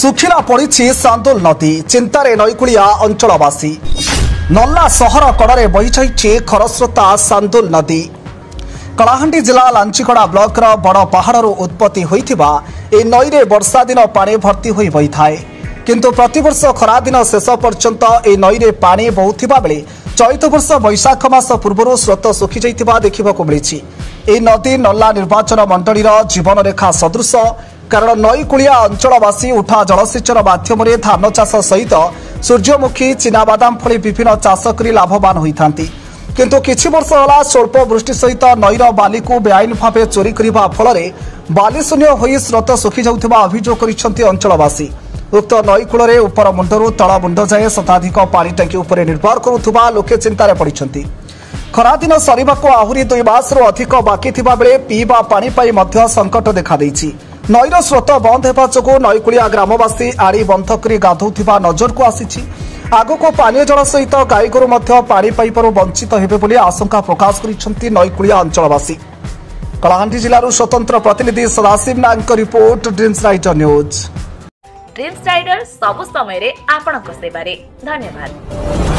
सुखिला पड़ी सांदोल नदी चिंतार नईकुड़िया अंचलवासी नल्ला सहर कड़े बही खरस्रोता सांदोल नदी कलाहांडी जिला लांचीगड़ा ब्लॉक बड़ पहाड़ उत्पत्ति होइथिबा ए नई रे वर्षा दिन पानी भर्ती होई बही थाए किंतु प्रतिवर्ष खरा दिन शेष पर्यंत ए नई रे पानी बहुथिबा बेले चलित वर्ष बैशाख मास पूर्व स्रोत सुखी जाइथिबा देखिबाकू मिलिछि। ए नदी नल्ला निर्वाचन मंडलीर जीवन रेखा सदृश कारण नईकुड़िया अंचलवासी उठा जलसेचन माध्यम धान चाष सहित सूर्यमुखी चीनाबादाम भली विभिन्न चाष कर लाभवान होइथांती किंतु किछि वर्ष होला स्वल्प वृष्टि सहित नईर बाली को बेआईन भाव चोरी करने फल बाली शून्य होई स्रोत सुखी जाउथिबा अभियोग करिसेंती अंचलवासी। उक्त नईकूल उपर मुंडरू तल मुंड जाए शताधिक पानी टांकी उपर निर्भर करुवा लोके चिंतार पड़िछंती। खरादिन सरिबाको आहुरी 2 मास अधिक बाकी थिबा बेले पीवा पानी पाई मध्य संकट देखा देइछि। नईर स्रोत बंद हेबा जोगु नईकुड़िया ग्रामवासी आड़ी बंध करी गाधौथिबा नजर को आसीछि। आगको पानीय जल सहित गाईगोरु मध्य पानी पाइबारु वंचित हेबे बोली आशंका प्रकाश करिसेंती नईकुड़िया अंचलवासी। कलाहांडी जिल्लारु स्वतंत्र प्रतिनिधि Sadashiv Nayak report Dreams Rider news. Dreams Rider सब समय रे आपणक सेवारे धन्यवाद।